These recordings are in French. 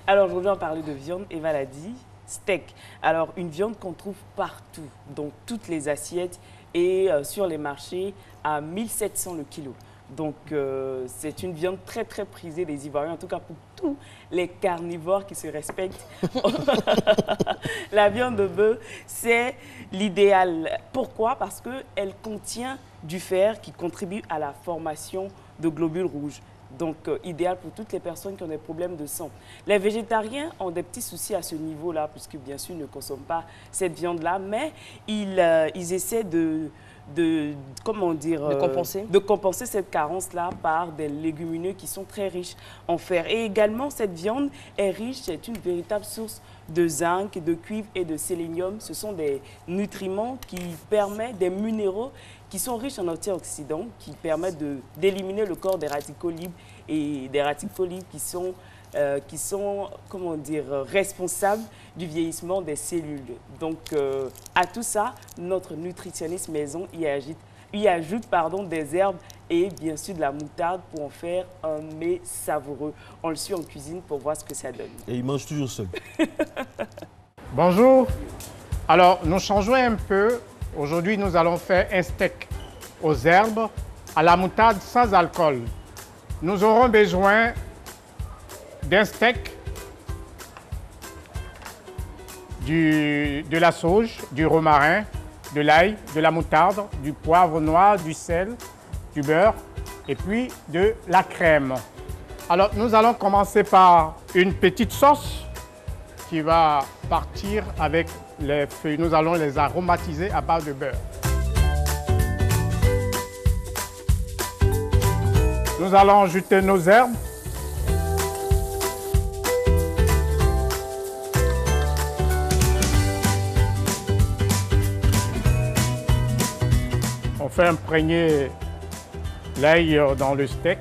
Alors, aujourd'hui, on va parler de viande. Eva l'a dit, steak. Alors, une viande qu'on trouve partout, dans toutes les assiettes et sur les marchés à 1700 le kilo. Donc, c'est une viande très, très prisée des Ivoiriens, en tout cas pour tous les carnivores qui se respectent. La viande de bœuf, c'est l'idéal. Pourquoi? Parce qu'elle contient du fer qui contribue à la formation de globules rouges. Donc, idéal pour toutes les personnes qui ont des problèmes de sang. Les végétariens ont des petits soucis à ce niveau-là, puisque bien sûr, ils ne consomment pas cette viande-là, mais ils essaient comment dire, de compenser cette carence-là par des légumineux qui sont très riches en fer. Et également, cette viande est riche, c'est une véritable source de zinc, de cuivre et de sélénium. Ce sont des nutriments qui permettent, des minéraux qui sont riches en antioxydants, qui permettent d'éliminer le corps des radicaux libres et des radicaux libres qui sont comment dire, responsables du vieillissement des cellules. Donc, à tout ça, notre nutritionniste maison y ajoute des herbes et bien sûr de la moutarde pour en faire un mets savoureux. On le suit en cuisine pour voir ce que ça donne. Et il mange toujours seul. Bonjour. Alors, nous changeons un peu. Aujourd'hui, nous allons faire un steak aux herbes à la moutarde sans alcool. Nous aurons besoin d'un steak, de la sauge, du romarin, de l'ail, de la moutarde, du poivre noir, du sel, du beurre et puis de la crème. Alors, nous allons commencer par une petite sauce qui va partir avec les feuilles. Nous allons les aromatiser à base de beurre. Nous allons ajouter nos herbes. On fait imprégner l'ail dans le steak.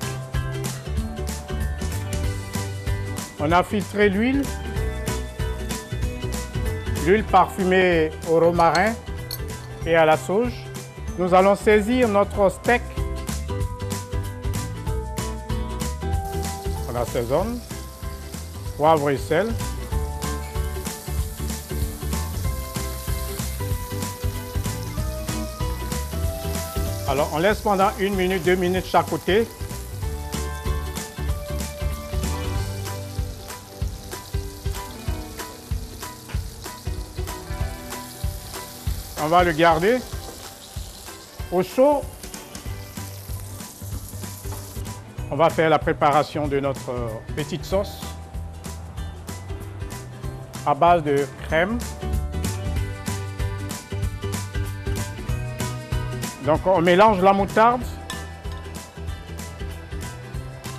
On a filtré l'huile. L'huile parfumée au romarin et à la sauge. Nous allons saisir notre steak. On assaisonne. Poivre et sel. Alors, on laisse pendant 1 minute, 2 minutes chaque côté. On va le garder au chaud. On va faire la préparation de notre petite sauce à base de crème. Donc on mélange la moutarde.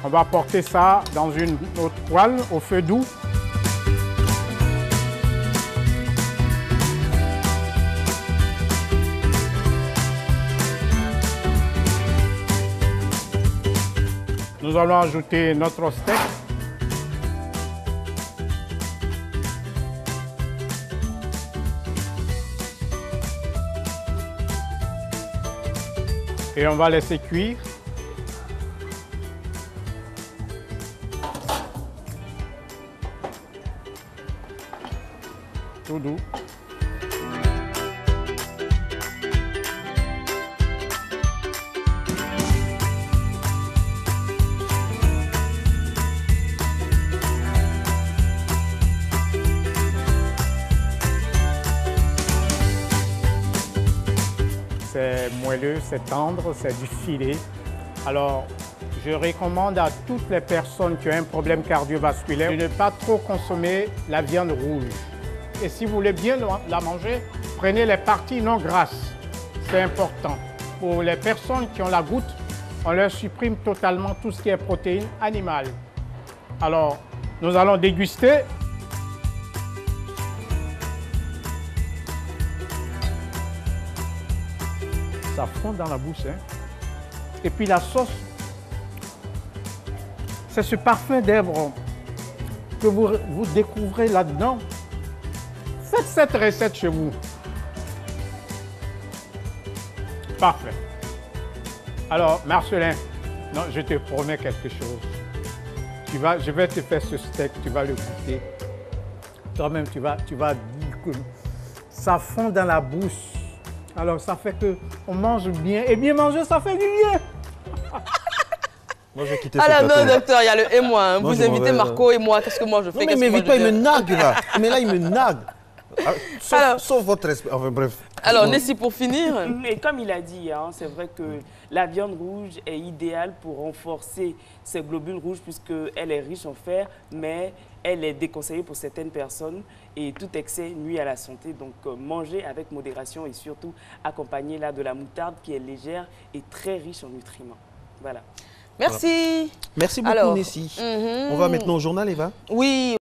On va porter ça dans une autre poêle au feu doux. Nous allons ajouter notre steak. Et on va laisser cuire. Tout doux. C'est moelleux, c'est tendre, c'est du filet. Alors, je recommande à toutes les personnes qui ont un problème cardiovasculaire de ne pas trop consommer la viande rouge. Et si vous voulez bien la manger, prenez les parties non grasses. C'est important. Pour les personnes qui ont la goutte, on leur supprime totalement tout ce qui est protéines animales. Alors, nous allons déguster. Ça fond dans la bouche. Hein? Et puis la sauce, c'est ce parfum d'herbe que vous découvrez là-dedans. Faites cette recette chez vous. Parfait. Alors, Marcelin, Non, je te promets quelque chose. Je vais te faire ce steak, tu vas le goûter. Toi-même, tu vas dire que ça fond dans la bouche. Alors, ça fait qu'on mange bien. Et bien manger, ça fait du bien. Moi, je vais quitter ce Alors plateau. non, docteur, il y a le et moi. Hein. Moi, Vous je invitez m'en vais, Marco et moi. Qu'est-ce que moi je fais? Non, mais il m'invite pas, il me nague là. Mais là, il me nague. Sauf votre respect. Enfin, bref. Alors, Nessie, pour finir. Et comme il a dit, hein, c'est vrai que la viande rouge est idéale pour renforcer ces globules rouges puisqu'elle est riche en fer, mais elle est déconseillée pour certaines personnes et tout excès nuit à la santé. Donc, manger avec modération et surtout accompagner là de la moutarde qui est légère et très riche en nutriments. Voilà. Merci. Merci beaucoup, Alors, Nessie. On va maintenant au journal, Eva. Oui.